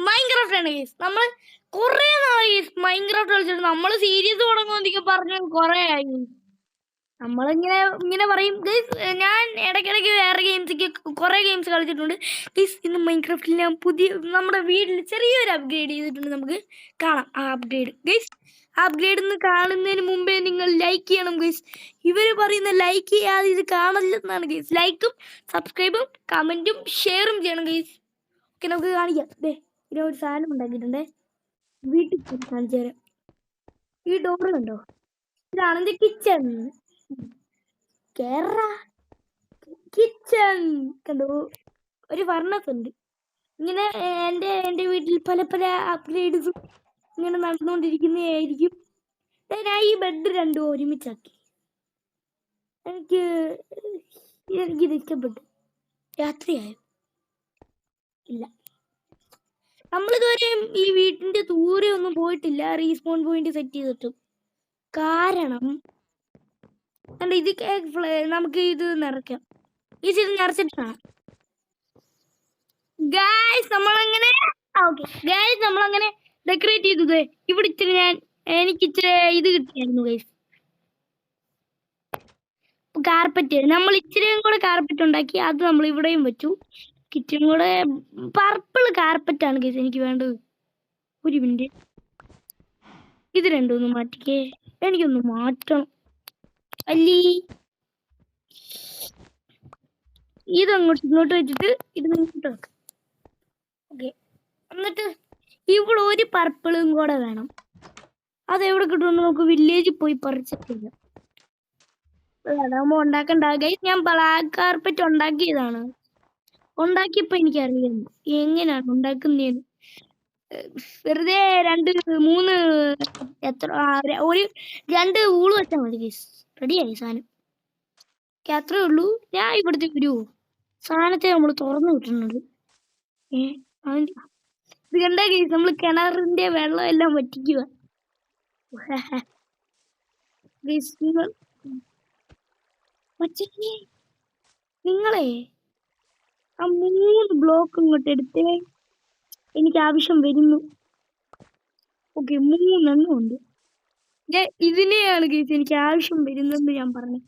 Minecraft ആണ് guys. നമ്മൾ കുറെ നാളായി മൈൻക്രാഫ്റ്റ് കളിച്ചിട്ട് നമ്മൾ സീരീസ് തുടങ്ങുമെന്നൊക്കെ പറഞ്ഞു കുറെ ആയി. നമ്മളിങ്ങനെ ഇങ്ങനെ പറയും ഗൈസ്. ഞാൻ ഇടയ്ക്കിടയ്ക്ക് വേറെ ഗെയിംസൊക്കെ കുറെ ഗെയിംസ് കളിച്ചിട്ടുണ്ട് ഗൈസ്. ഇന്ന് മൈൻക്രാഫ്റ്റിൽ ഞാൻ പുതിയ നമ്മുടെ വീട്ടിൽ ചെറിയൊരു അപ്ഗ്രേഡ് ചെയ്തിട്ടുണ്ട്. നമുക്ക് കാണാം ആ അപ്ഗ്രേഡ് ഗൈസ്. ആ അപ്ഗ്രേഡ് നിന്ന് കാണുന്നതിന് മുമ്പേ നിങ്ങൾ ലൈക്ക് ചെയ്യണം ഗൈസ്. ഇവർ പറയുന്ന ലൈക്ക് ചെയ്യാതെ ഇത് കാണില്ലെന്നാണ് ഗൈസ്. ലൈക്കും സബ്സ്ക്രൈബും കമൻറ്റും ഷെയറും ചെയ്യണം ഗൈസ്. ഓക്കെ, നമുക്ക് കാണിക്കാം. ദേ ഇതിനെ ഒരു സാധനം ഉണ്ടാക്കിയിട്ടുണ്ടേ. വീട്ടിൽ കാണിച്ചു തരാം. ഈ ഡോർ കണ്ടോ? ഇതാണ് എന്റെ കിച്ചൺ. കേറ കിച്ചൺ കണ്ടോ? ഒരു ഫർണസ് ഉണ്ട്. ഇങ്ങനെ എൻ്റെ വീട്ടിൽ പല പല അപ്ഗ്രേഡ്സും ഇങ്ങനെ നടന്നുകൊണ്ടിരിക്കുന്നതായിരിക്കും. ഞാൻ ഈ ബെഡ് രണ്ടും ഒരുമിച്ചാക്കി. എനിക്കിത് ഇഷ്ടപ്പെട്ടു. രാത്രിയായോ? ഇല്ല, നമ്മളിതുവരെ ഈ വീട്ടിന്റെ ദൂരെ ഒന്നും പോയിട്ടില്ല റീസ്പോൺ പോയിന്റ് സെറ്റ് ചെയ്തിട്ടും. കാരണം ഇത് നമുക്ക് ഇത് നിറയ്ക്കാം. ഇത് നിറച്ചിട്ടാണ് ഗായ്സ് നമ്മളങ്ങനെ നമ്മളങ്ങനെ ഡെക്കറേറ്റ് ചെയ്തത്. ഇവിടെ ഇച്ചിരി എനിക്ക് ഇച്ചിരി ഇത് കിട്ടിയായിരുന്നു ഗൈസ്, കാർപ്പറ്റ്. നമ്മൾ ഇച്ചിരിയും കൂടെ കാർപ്പറ്റ് ഉണ്ടാക്കി. അത് നമ്മൾ ഇവിടെയും വെച്ചു. കിച്ചൺ കൂടെ പർപ്പിൾ കാർപ്പറ്റ് ആണ് ഗൈസ് എനിക്ക് വേണ്ടത്. ഒരു മിനിറ്റ്, ഇത് രണ്ടൊന്ന് മാറ്റിക്കേ. എനിക്കൊന്ന് മാറ്റണം അല്ലി. ഇതങ്ങോട്ട് ഇങ്ങോട്ട് വെച്ചിട്ട് ഇത് ഇങ്ങോട്ട് വെക്കാം. ഓക്കെ, എന്നിട്ട് ഇവിടെ ഒരു പർപ്പിളും കൂടെ വേണം. അതെവിടെ കിട്ടുമെന്ന് നമുക്ക് വില്ലേജിൽ പോയി പറിച്ചിട്ടില്ല. അതാകുമ്പോ ഉണ്ടാക്കണ്ട ഗൈസ്. ഞാൻ ബ്ലാക്ക് കാർപ്പറ്റ് ഉണ്ടാക്കിയതാണ്. ഉണ്ടാക്കിയപ്പോ എനിക്കറിയാം എങ്ങനെയാണ് ഉണ്ടാക്കുന്നതെന്ന്. വെറുതെ ഒരു 2 ഊള് വെച്ചാൽ മതി ഗൈസ്. റെഡിയായി സാധനം. അത്രേ ഉള്ളൂ. ഞാൻ ഇവിടുത്തെ ഒരു സാധനത്തെ നമ്മൾ തുറന്നു വിട്ടിട്ടുണ്ട്. ഇത് കണ്ട ഗൈസ്, നമ്മൾ കിണറിന്റെ വെള്ളം എല്ലാം വറ്റിക്കുക. നിങ്ങളെ ആ 3 ബ്ലോക്ക് ഇങ്ങോട്ട് എടുത്തേ. എനിക്ക് ആവശ്യം വരുന്നു. ഓക്കെ, 3 എണ്ണം ഉണ്ട്. ഇതിനെയാണ് ഗൈസ് എനിക്ക് ആവശ്യം വരുന്നെന്ന് ഞാൻ പറഞ്ഞു.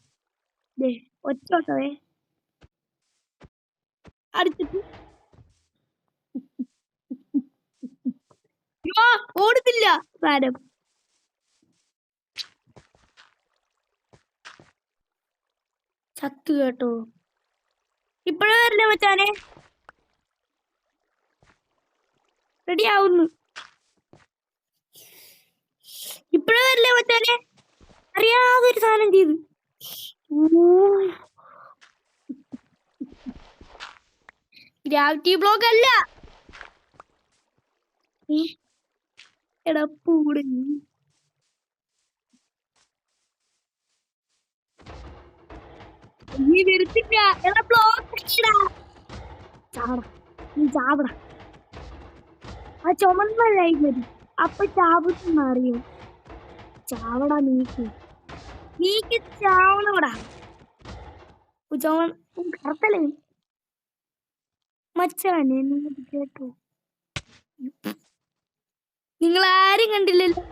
ഒറ്റേ അടുത്തിട്ട് ഓടുന്നില്ല സാരം. ചത്തു കേട്ടോ. ഇപ്പഴേ വരില്ല മച്ചാനെ. റെഡി ആവുന്നു. ഇപ്പഴേ വരില്ലേ മച്ചാനെ. അറിയാതൊരു സാധനം ചെയ്തു. ഗ്രാവിറ്റി ബ്ലോക്ക് അല്ല എടപ്പൂടെ. നീ വരുത്തില്ല. ചാവട. ആ ചുമന്ന ലൈൻ വരും. അപ്പൊ ചാവുന്ന അറിയോ? ചാവടാ നീക്ക് ചാവണോടാ. കറുത്തല്ലേ മച്ചാനെ. കേട്ടോ, നിങ്ങൾ ആരും കണ്ടില്ലല്ലോ.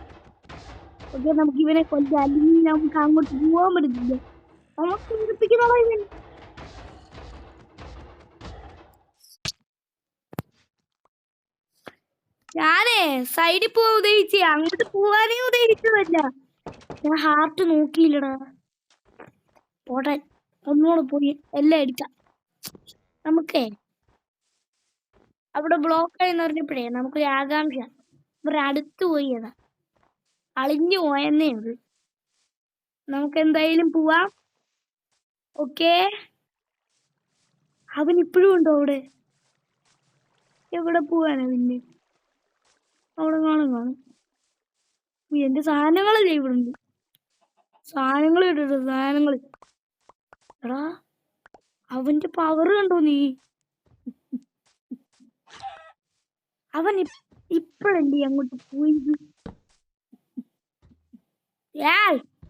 ഓക്കെ, നമുക്ക് ഇവനെ കൊല്ലാം. അല്ലെങ്കിൽ നമുക്ക് അങ്ങോട്ട് പോവാൻ പറ്റില്ല. നമുക്ക് വിളിപ്പിക്കുന്ന ഞാനേ സൈഡിൽ പോവാൻ ഉദ്ദേശിച്ചേ, അങ്ങോട്ട് പോവാനേ ഉദ്ദേശിച്ചതല്ല. ഞാൻ ഹാർട്ട് നോക്കിയില്ലടാ. പോട്ടെ, ഒന്നുകൂടെ പോയി എല്ലാം എടുക്കാം. നമുക്കേ അവിടെ ബ്ലോക്ക് ആയെന്ന് പറഞ്ഞപ്പോഴേ നമുക്കൊരു ആകാംക്ഷ. ഇവിടെ അടുത്ത് പോയി അതാ അളിഞ്ഞു പോയെന്നേ അത്. നമുക്ക് എന്തായാലും പോവാം. ഓക്കെ, അവൻ ഇപ്പോഴും ഉണ്ടോ അവിടെ? എവിടെ പോവാനാ പിന്നെ? അവിടെ കാണും. എന്റെ സാധനങ്ങളല്ലേ ഇവിടെ ഉണ്ട്. സാധനങ്ങൾ ഇട്ടിട്ട് സാധനങ്ങൾ. എടാ, അവന്റെ പവർ കണ്ടോ നീ? അവൻ ഇപ്പഴല്ലേ അങ്ങോട്ട് പോയത്.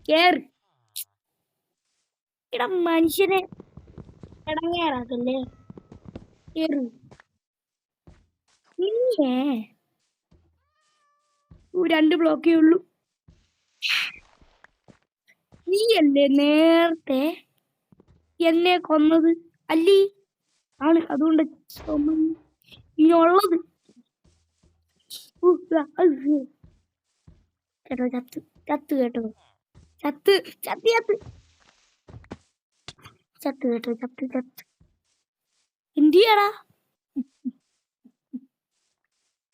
കേറി ഇട മനുഷ്യനെ ഇടങ്ങേറാക്കല്ലേ. കേറി ഇല്ലേ 2 ബ്ലോക്കേ ഉള്ളൂ. നീയല്ലേ നേരത്തെ എന്നെ കൊന്നത്? അല്ലി ആണ്. അതുകൊണ്ട് ഇനിയുള്ളത് കേട്ടോ. ചത്ത് ചത്ത് കേട്ടോ. ചത്ത് ചത്ത് ചത്ത് ചത്ത് കേട്ടോ. ചത്ത് ചത്ത് എന്തിയാടാ?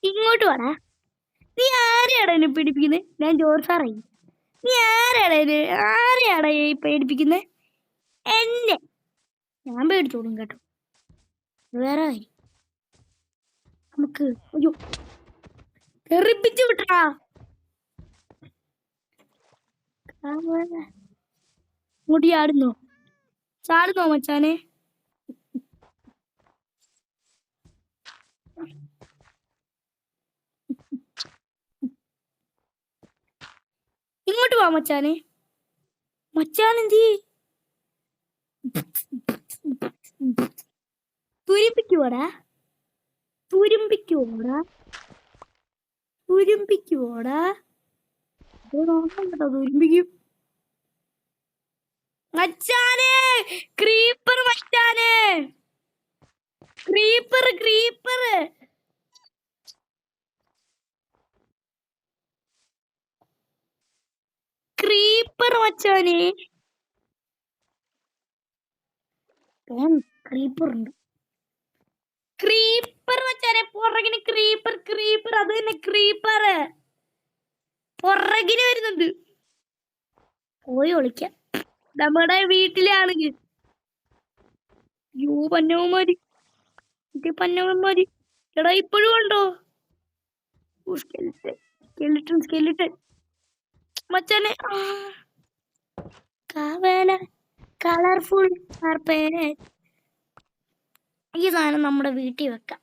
ഇങ്ങോട്ട് വാടാ. നീ ആരെയാടാ എന്നെ പേടിപ്പിക്കുന്നത്? ഞാൻ ജോർജ് സാറായി. നീ ആരെയാടാ ഈ പേടിപ്പിക്കുന്നത്? എന്നെ ഞാൻ പേടിച്ചോളും കേട്ടോ. വേറെ കാര്യം നമുക്ക് അയ്യോ തെറിപ്പിച്ചു വിട്ടാ. ഇങ്ങോട്ട് ചാടുന്നോ മച്ചാനെ? ഇങ്ങോട്ട് വാ മച്ചാനെ. മച്ചാൻ എന്തി തുരുമ്പിക്കുവോടാ? തുരുമ്പിക്കുവോടാ? തുരുമ്പിക്കും മച്ചാനെ. ക്രീപ്പർ മച്ചാനെ. ക്രീപ്പർ മച്ചാനെ. ക്രീപ്പർ ഉണ്ട്. ക്രീപ്പർ മച്ചാനെ പുറകിന്. ക്രീപ്പർ അത് തന്നെ. ക്രീപ്പർ പുറകിന് വരുന്നുണ്ട്. പോയി ഒളിക്കാം നമ്മുടെ വീട്ടിലാണെങ്കിൽ. യോ പന്നവന്മാര് എടാ ഇപ്പോഴും ഉണ്ടോ? സ്കെലിട്ടൻ മച്ചാനെ. കളർഫുൾ ഈ സാധനം നമ്മുടെ വീട്ടിൽ വെക്കാം.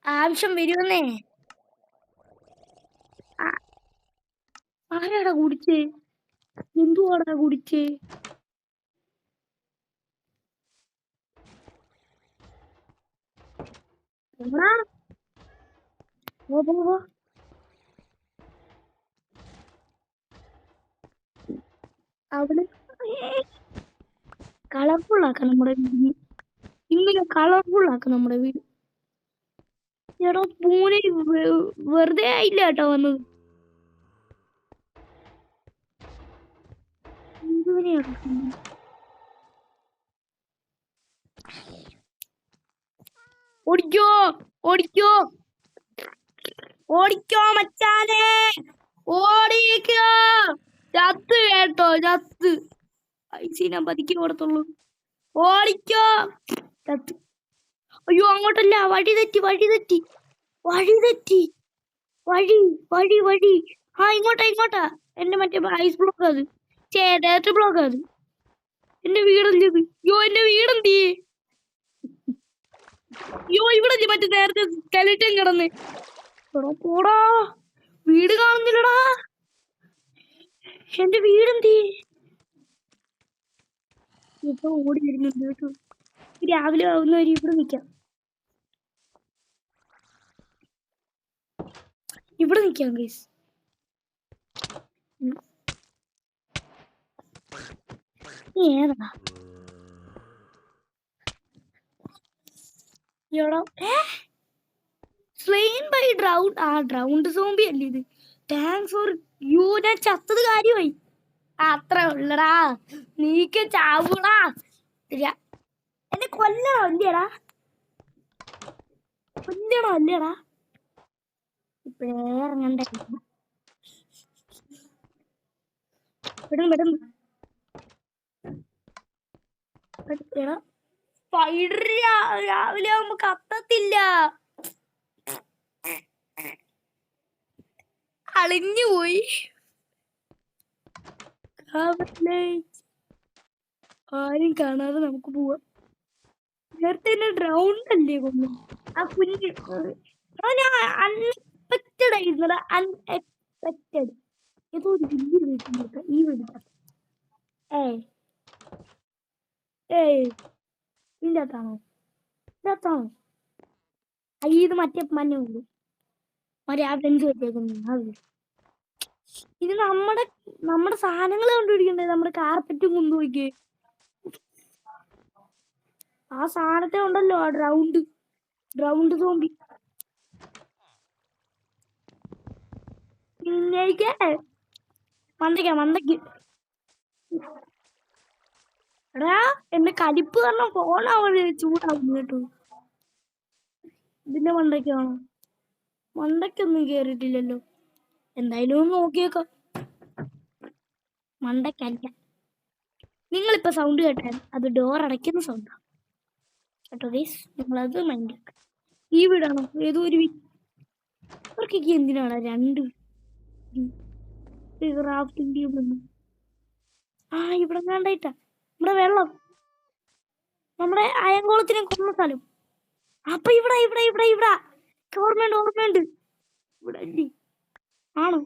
ആവശ്യം വരുമെന്നേ. ആരാടാ കുടിച്ചേ? എന്തുവാടാ കുടിച്ചേ? അവിടെ കളർഫുൾ ആക്കാം നമ്മുടെ വീട്. ഇങ്ങനെ കളർഫുൾ ആക്കാം നമ്മുടെ വീട്. എടോ പൂനെ വെറുതെ ആയില്ല കേട്ടോ വന്നത്. ഓടിക്കോ മച്ചാനെ. ഓടിക്കോ. ചത്ത് കേട്ടോ. ചത്ത് ഐസി ഞാൻ പതിക്കെ ഓടത്തുള്ളൂ. ഓടിക്കോ. ചത്ത്. അയ്യോ അങ്ങോട്ടല്ല. വഴി തെറ്റി. ആ ഇങ്ങോട്ടാ. എന്റെ മറ്റേ ഐസ് ബ്ലോക്ക് അത്. ഡയറക്റ്റ് ബ്ലോക്ക് അത്. എന്റെ വീടല്ലത്. എന്റെ വീടെന്തി? ഇവിടെ മറ്റേ നേരത്തെ സ്കെലിറ്റൻ കിടന്ന്. പോടാ. വീട് കാണുന്നില്ലടാ. എന്റെ വീടെന്തി? ഇപ്പൊ ഓടി വരുന്നുണ്ട് കേട്ടോ. രാവിലെ ആവുന്നവര് ഇവിടെ നിക്കാം. ഗൈസ്. ഏതാ സ്ലെയിൻ ബൈ ഡ്രൗണ്ട് സോംബി അല്ലേ ഇത്? Thanks for you. ഞാൻ ചത്തത് കാര്യമായി. അത്ര ഉള്ളടാ. നീക്ക് ചാവൂടാ. എന്നെ കൊല്ലണോ അല്ലേടാ? ഇപ്പഴേ ഇറങ്ങണ്ടേ? സ്പൈഡർ രാവിലെ ആവുമ്പോ കത്തത്തില്ല. അളിഞ്ഞുപോയി. ആരും കാണാതെ നമുക്ക് പോവാം. നേരത്തെ ഡ്രൗണ്ട് അല്ലേ കൊന്നു ആ കുഞ്ഞ്. അൺഎക്സ്പെക്റ്റഡ് ആയിരുന്നടാ. അൺഎക്സ്പെക്റ്റഡ്. ഏതോ ഒരു വലിയ വീട്ടിൽ ഈ വീട്. ഇതിനകത്താണോ? ഇത് മറ്റേ മഞ്ഞുള്ളൂ മറ്റേ ആ ബെഞ്ച് വെച്ചേക്കുന്നു. ഇത് നമ്മുടെ സാധനങ്ങൾ കണ്ടുപിടിക്കണ്ടേ, നമ്മുടെ കാർപ്പറ്റും കൊണ്ടുപോയിക്ക്. ആ സാധനത്തെ ഉണ്ടല്ലോ, ആ റൗണ്ട് സോംബി. മണ്ടയ്ക്ക് എടാ, എന്റെ കലിപ്പ് കാരണം ഫോണാവത് ചൂടാവുന്നു കേട്ടോ. ഇതിന്റെ മണ്ടയ്ക്കാണോ? മണ്ടയ്ക്കൊന്നും കേറിയിട്ടില്ലല്ലോ. എന്തായാലും ഒന്ന് നോക്കിയേക്കാം. മണ്ടയ്ക്കല്ല. നിങ്ങളിപ്പോ സൗണ്ട് കേട്ടാൽ അത് ഡോർ അടയ്ക്കുന്ന സൗണ്ടാണ് കേട്ടോ ഗൈസ്. നിങ്ങളത് മൈൻഡ്. ഈ വീടാണോ? ഏതോ ഒരു അവർക്കൊക്കെ എന്തിനാണ് രണ്ട് റാഫ്റ്റിംഗ് ട്യൂബ്? ഇവിടെ കണ്ടായിട്ടാ നമ്മുടെ വെള്ളം, നമ്മുടെ അയങ്കോളത്തിനെ കൊന്ന സ്ഥലം. അപ്പൊ ഇവിടെ ഓർമ്മയുണ്ട് ഇവിടെ അല്ലേ? ആണോ?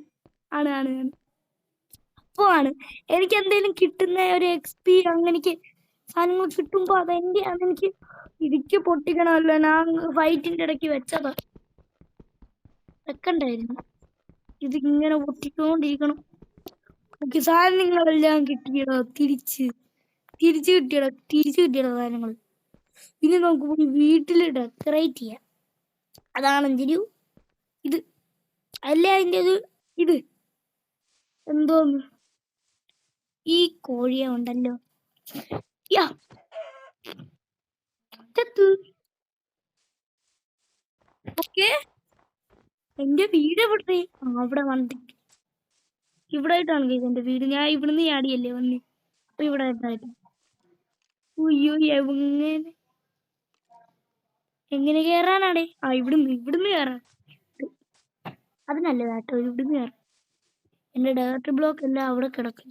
ആണ്. അപ്പോ എനിക്ക് എന്തെങ്കിലും കിട്ടുന്ന ഒരു XP അങ്ങനെ സാധനങ്ങൾ കിട്ടുമ്പോ അതെനിക്ക് ഇടിച്ച് പൊട്ടിക്കണമല്ലോ. ഞാൻ ഫൈറ്റിന്റെ ഇടയ്ക്ക് വെക്കണ്ടായിരുന്നു. ഇതിങ്ങനെ പൊട്ടിക്കൊണ്ടിരിക്കണം. സാധനങ്ങളെല്ലാം കിട്ടിയടോ, തിരിച്ച് കിട്ടിയടോ സാധനങ്ങൾ. ഇനി നമുക്ക് പോയി വീട്ടിൽ ഡെക്കറേറ്റ് ചെയ്യാം. അതാണ് എന്തൊരു ഇത് അല്ലേ അതിൻ്റെ ഇത് എന്തോന്ന്. ഈ കോഴിയെ ഉണ്ടല്ലോ, ഓക്കെ. എന്റെ വീട് എവിടെ? അവിടെ വന്നിട്ട് ഇവിടെ ആയിട്ടാണ് എന്റെ വീട്. ഞാൻ ഇവിടുന്ന് ചാടിയല്ലേ വന്ന്. അപ്പൊ ഇവിടെ ആയിട്ടായിട്ട് എങ്ങനെ കേറാനാടേ? ഇവിടുന്ന് കേറാൻ. അത് നല്ലതാട്ടോ, ഇവിടുന്ന് കയറാം. എന്റെ ഡയറക്ട് ബ്ലോക്ക് എല്ലാം അവിടെ കിടക്കും.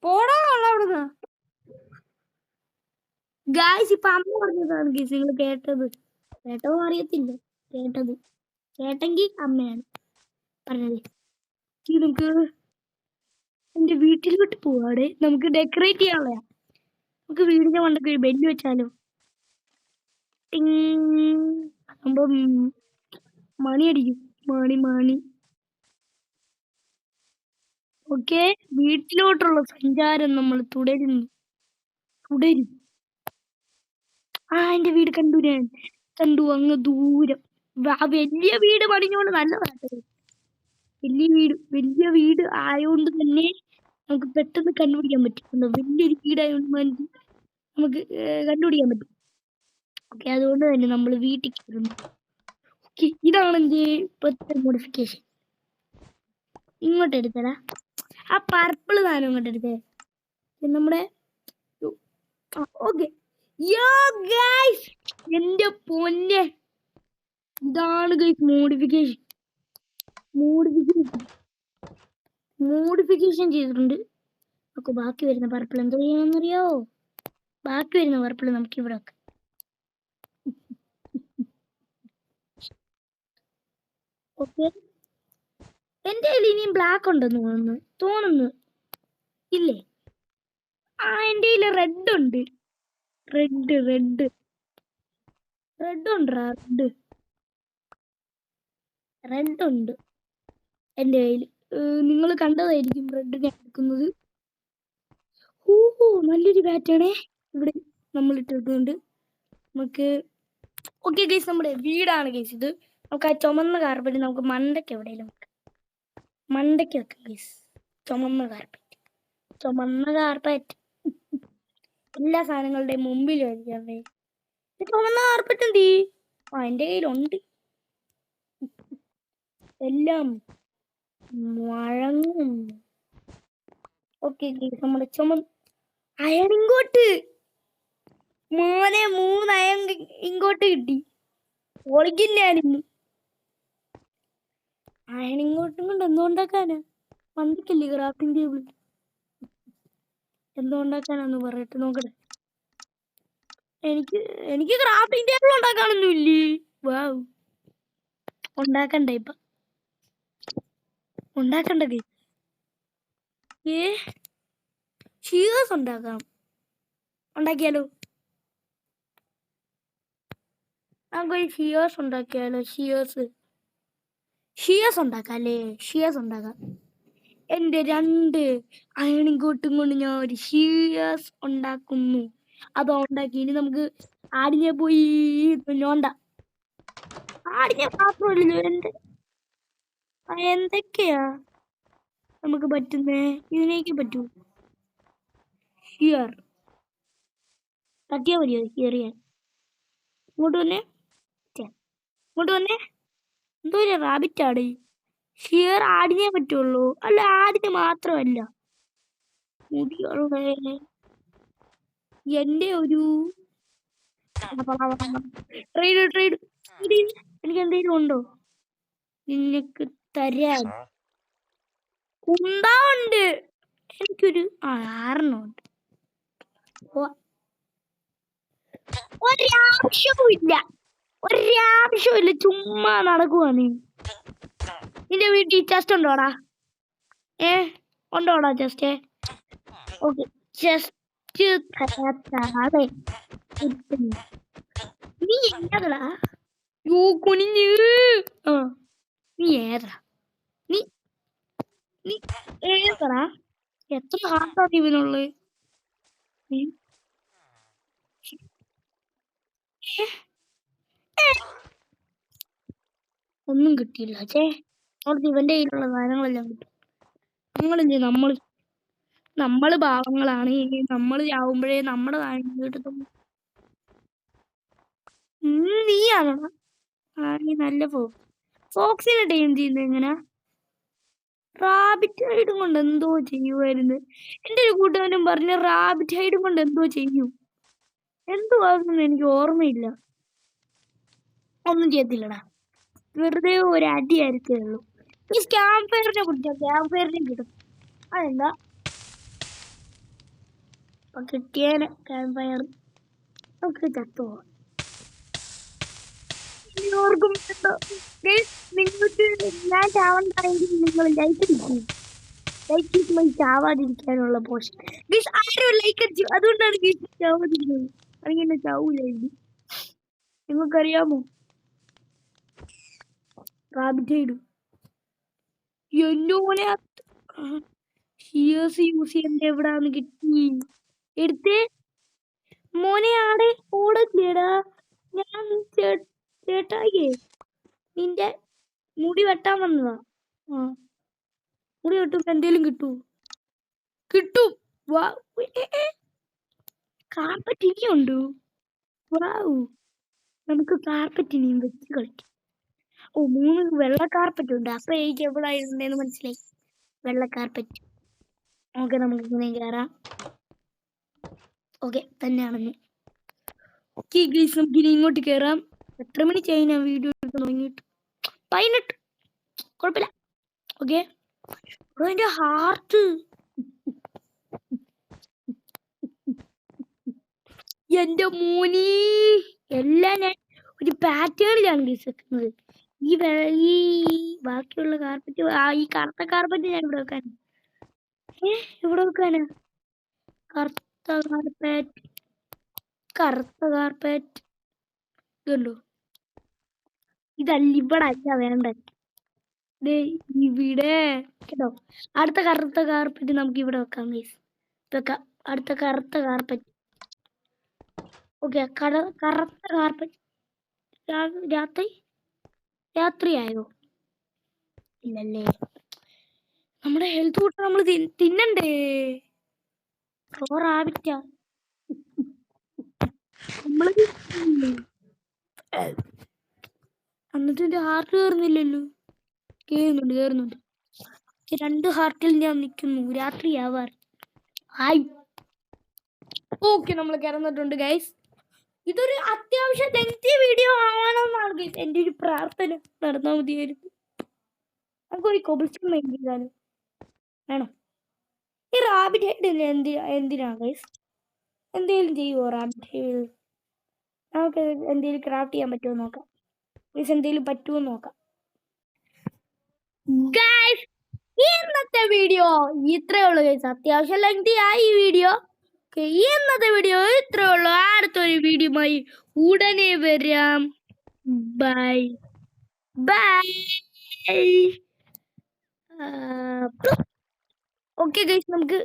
പോടാനുള്ള അവിടുന്ന്. ഗായ്സ്, ഇപ്പൊ അമ്മ പറഞ്ഞതാണ് ഗീസ് നിങ്ങൾ കേട്ടത്. കേട്ടോ അറിയത്തില്ല. കേട്ടെങ്കിൽ അമ്മയാണ് പറഞ്ഞത്. നമുക്ക് എന്റെ വീട്ടിലോട്ട് പോവാടെ. നമുക്ക് ഡെക്കറേറ്റ് ചെയ്യാനുള്ള. നമുക്ക് വീടിന്റെ മണ്ടക്ക് ഒരു ബെല്ല് വെച്ചാലോ? മണി അടിക്കും. മണി. ഓക്കെ, വീട്ടിലോട്ടുള്ള സഞ്ചാരം നമ്മൾ തുടരും. എന്റെ വീട് കണ്ടു അങ്ങ് ദൂരം. വലിയ വീട് പണിഞ്ഞോണ്ട് നല്ലതാണ്. വലിയ വീട് ആയോണ്ട് തന്നെ നമുക്ക് പെട്ടെന്ന് കണ്ടുപിടിക്കാൻ പറ്റും. വലിയൊരു വീടായോണ്ട് നമുക്ക് കണ്ടുപിടിക്കാൻ പറ്റും. ഓക്കെ, അതുകൊണ്ട് തന്നെ നമ്മൾ വീട്ടിൽ കയറുന്നു. ഇതാണ് എന്റെ ഇപ്പോഴത്തെ മോഡിഫിക്കേഷൻ. ഇങ്ങോട്ട് എടുത്തടാ, ആ പർപ്പിള് സാധനം ഇങ്ങോട്ട് എടുത്തേ. നമ്മുടെ ഓക്കെ. എന്റെ പൊന്നെ, ഇതാണ് ഗൈസ് മോഡിഫിക്കേഷൻ ചെയ്തിട്ടുണ്ട്. നമുക്ക് ബാക്കി വരുന്ന പർപ്പിൾ എന്തോ ചെയ്യണമെന്നറിയോ? ബാക്കി വരുന്ന പർപ്പിൾ നമുക്ക് ഇവിടെ വെക്കാം. ഓക്കെ, എന്റെ കയ്യിൽ ഇനിയും ബ്ലാക്ക് ഉണ്ടെന്ന് തോന്നുന്നു. ഇല്ലേ? എന്റെ കയ്യിൽ റെഡ് ഉണ്ട്. റെഡ് ഉണ്ട് എന്റെ കയ്യിൽ. നിങ്ങൾ കണ്ടതായിരിക്കും റെഡ് ഞാൻ എടുക്കുന്നത്. നല്ലൊരു ബാറ്റാണേ ഇവിടെ നമ്മൾ ഇട്ടിട്ടുണ്ട്. നമുക്ക് ഓക്കെ ഗൈസ്, നമ്മുടെ വീടാണ് ഗൈസ് ഇത്. നമുക്ക് ആ ചുമന്ന കാർപ്പറ്റ് നമുക്ക് മണ്ടയ്ക്ക് എവിടെയെങ്കിലും വെക്കാം ഗൈസ്. ചുമന്ന കാർപ്പറ്റ് എല്ലാ സാധനങ്ങളുടെയും മുമ്പിൽ വയ്ക്കണ്ടേ. ചുമന്ന കാർപ്പറ്റ് എന്തി? എന്റെ കയ്യിലുണ്ട്. എല്ലാം വഴങ്ങും. ഓക്കെ ഗൈസ്, നമ്മുടെ അയൺ മോനെ 3 അയൺ ഇങ്ങോട്ട് കിട്ടി. ഒളിക്കില്ലായിരുന്നു. അയൺ ഇങ്ങോട്ടും കൊണ്ട് എന്തോ ഉണ്ടാക്കാനാ? മന്ദിക്കല്ലേ ക്രാഫ്റ്റിംഗ് ടേബിൾ. എന്തോ ഉണ്ടാക്കാനാന്ന് പറയട്ടെ, നോക്കട്ടെ. എനിക്ക് ക്രാഫ്റ്റിംഗ് ടേബിൾ ഉണ്ടാക്കാനൊന്നും ഇല്ലേ. വാവ്, ഉണ്ടാക്കണ്ടേ ഇപ്പൊ? ഉണ്ടാക്കണ്ടേ? ഷീസ് ഉണ്ടാക്കാം. ഉണ്ടാക്കിയാലോ? നമുക്കൊരു ഷിയേഴ്സ് ഉണ്ടാക്കിയാലോ? ഷിയേഴ്സ് ഉണ്ടാക്കാം അല്ലേ? ഷിയേഴ്സ് ഉണ്ടാക്കാം. എൻ്റെ 2 അയണിങ് കൂട്ടും കൊണ്ട് ഞാൻ ഒരു ഷിയേഴ്സ് ഉണ്ടാക്കുന്നു. അത് ഉണ്ടാക്കി ഇനി നമുക്ക് ആടിനെ പോയി ഞോണ്ട. ആടിനെ മാത്രമല്ലല്ലോ എന്തൊക്കെയാ നമുക്ക് പറ്റുന്നേ? ഇതിനേക്ക് പറ്റൂ. ഹിയർ തട്ടിയാ മതിയോ? ഹിയർ ചെയ്യാൻ. ഇങ്ങോട്ട് വന്നേ. ഇങ്ങോട്ട് വന്നേ. എന്തോ ഒരു റാബിറ്റ് ആട്. ഹിയർ ആടിനെ പറ്റുള്ളൂ. അല്ല, ആടിന് മാത്രമല്ല. മുടിയുള്ള എന്റെ ഒരു ട്രേഡ് എനിക്ക് എന്തെങ്കിലും ഉണ്ടോ നിനക്ക് തരാൻ? ഉണ്ടാവുണ്ട്. എനിക്കൊരു 6 ഉണ്ട്. ഒരാവശ്യമില്ല, ചുമ്മാ നടക്കുവാ നീ. നിന്റെ വീട്ടിൽ ചെസ്റ്റ് ഉണ്ടോടാ? ഉണ്ടോടാ ചെസ്റ്റ്? ഓക്കെ, ചെസ്റ്റ് നീ ഏതാ? യോ കുനിഞ്ഞ്. നീ ഏതാ? നീ ഏതാ? എത്ര ഹാർട്ടാ ഇവനുള്ളത്? ഒന്നും കിട്ടിയില്ല. അവർക്ക് ഇവന്റെ കയ്യിലുള്ള സാധനങ്ങളെല്ലാം കിട്ടും. നമ്മള് പാവങ്ങളാണ്. നമ്മള് ചാവുമ്പോഴേ നമ്മുടെ സാധനങ്ങൾ കിട്ടത്തുള്ളൂ. നീയാണോ? നീ നല്ല ഫോക്സിനെ ടൈം ചെയ്യുന്നത് എങ്ങനാ? റാബിറ്റ് ഹൈഡും കൊണ്ട് എന്തോ ചെയ്യുമായിരുന്നു. എൻ്റെ ഒരു കൂട്ടുകാരനും പറഞ്ഞ റാബിറ്റ് ഹൈഡും കൊണ്ട് എന്തോ ചെയ്യും. എന്തുവാകുന്നു എനിക്ക് ഓർമ്മയില്ല. ഒന്നും ചെയ്യത്തില്ലടാ, വെറുതെ ഒരു അടിയായിരിക്കേ ഉള്ളൂ. ഈ ക്യാമ്പ് ഫയറിനെ കുറിച്ചാ? ക്യാമ്പ് ഫയറിനെ കിട്ടും. അതെന്താ കിട്ടിയേനെ? ക്യാമ്പ് ഫയർ നമുക്ക് ചത്തുപോവാം. നിങ്ങൾക്ക് ഞാൻ ചാവണ്ടായെങ്കിൽ നിങ്ങൾ ലൈക്ക് അടിക്കും. ലൈക്ക് ചെയ്യുമ്പോൾ ചാവാതിരിക്കാനുള്ള പോഷൻ. ആരും ലൈക്ക് അടിച്ചു, അതുകൊണ്ടാണ് ചാവാതിരിക്കുന്നത്. അങ്ങനെ ചാവൂലായിരുന്നു. നിങ്ങൾക്കറിയാമോ? റാബിറ്റ് ഇടും എന്നോനെ യൂസ് ചെയ്യേണ്ട എവിടാന്ന് കിട്ടി. എടുത്തേ മോനെ. ആടെ ഓടല്ലേടാ. ഞാൻ ചേട്ടായിേ നിന്റെ മുടി വെട്ടാൻ വന്നതാ. മുടി വെട്ടുമ്പോ എന്തേലും കിട്ടും. കാർപ്പറ്റ് ഇനിയുണ്ടോ? നമുക്ക് കാർപ്പറ്റ് ഇനിയും വെച്ച് കളിക്കാം. 3 വെള്ള കാർപ്പറ്റ് ഉണ്ട്. അപ്പൊ എനിക്ക് എവിടെ ആയിരുന്നേന്ന് മനസ്സിലായി. വെള്ള കാർപ്പറ്റ്. ഓക്കെ, നമുക്ക് ഇങ്ങനെ കയറാം. ഓക്കെ തന്നെയാണെന്ന്. ഓക്കെ ഗൈസ്, നമുക്ക് ഇനി ഇങ്ങോട്ട് കയറാം. എത്ര മിനിറ്റ് ആയി ഞാൻ വീഡിയോ എടുക്കാൻ തുടങ്ങിയിട്ട്? 18. കുഴപ്പമില്ല. ഓക്കെ, എന്റെ ഹാർട്ട്. എന്റെ മോനി എല്ലാം ഞാൻ ഒരു പാറ്റേണിലാണ് വെക്കുന്നത്. ഈ ബാക്കിയുള്ള കാർപ്പറ്റ്, ഈ കറുത്ത കാർപ്പറ്റ് ഞാൻ ഇവിടെ വെക്കാൻ. ഇവിടെ വെക്കാനാ കറുത്ത കാർപ്പറ്റ് ഇതുണ്ടോ? ഇതല്ല, ഇവിടെ അല്ല വേണ്ടത്. ഇവിടെ കേട്ടോ. അടുത്ത കറുത്ത കാർപ്പറ്റ് നമുക്ക് ഇവിടെ വെക്കാം. വെക്കാം അടുത്ത കറുത്ത കാർപ്പറ്റ്. ഓക്കെ, കറുത്ത കാർപ്പറ്റ്. രാത്രിയായോ? ഇല്ലല്ലേ. നമ്മുടെ ഹെൽത്ത് കൂട്ട നമ്മൾ തിന്നണ്ടേ? റാബിറ്റാ നമ്മള്. എന്നിട്ട് എന്റെ ഹാർട്ട് കയറുന്നില്ലല്ലോ. കേറുന്നുണ്ട്. 2 ഹാർട്ടിൽ ഞാൻ നിൽക്കുന്നു. രാത്രിയാവാർ ആയി. ഓക്കെ, നമ്മൾ കിടന്നിട്ടുണ്ട് ഗൈസ്. ഇതൊരു അത്യാവശ്യം ലെങ്തി വീഡിയോ ആവണമെന്നാണ് ഗൈസ് എൻ്റെ ഒരു പ്രാർത്ഥന. നടന്നാൽ മതിയായിരുന്നു. നമുക്കൊരു കൊബിൾസ്റ്റോൺ ചെയ്താലും വേണം. ഈ റാബിറ്റ് ഹെഡ് എന്തിനാ ഗൈസ്? എന്തെങ്കിലും ചെയ്യുമോ റാബിറ്റ് ഹെഡ്? നമുക്ക് എന്തെങ്കിലും ക്രാഫ്റ്റ് ചെയ്യാൻ പറ്റുമോ നോക്കാം. ഗൈസ്, എന്തെങ്കിലും പറ്റുമോ നോക്കാം. ഗൈസ്, ഇന്നത്തെ വീഡിയോ ഇത്രയേ ഉള്ളൂ ഗൈസ്. അത്യാവശ്യം ലെങ്തി ആയി ഈ വീഡിയോ. ഇന്നത്തെ വീഡിയോ ഇത്രയേ ഉള്ളൂ. അടുത്തൊരു വീഡിയോയുമായി ഉടനെ വരാം. Bye bye. ഓക്കെ ഗൈസ്, നമുക്ക്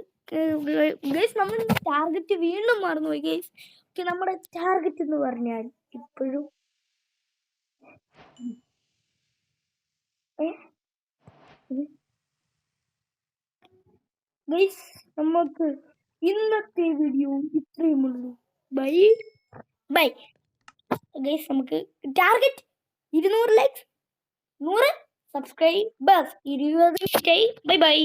ഗൈസ് നമ്മൾ ടാർഗറ്റ് വീണ്ടും മറന്നുപോയി ഗൈസ്. ഓക്കെ, നമ്മുടെ ടാർഗറ്റ് എന്ന് പറഞ്ഞാൽ ഇപ്പോഴും ഗൈസ് നമുക്ക് ഇന്നത്തെ വീഡിയോ ഇത്രയുമുള്ളൂ. Bye bye guys. നമുക്ക് target 200 likes, 100 subscribers, 20. Bye by.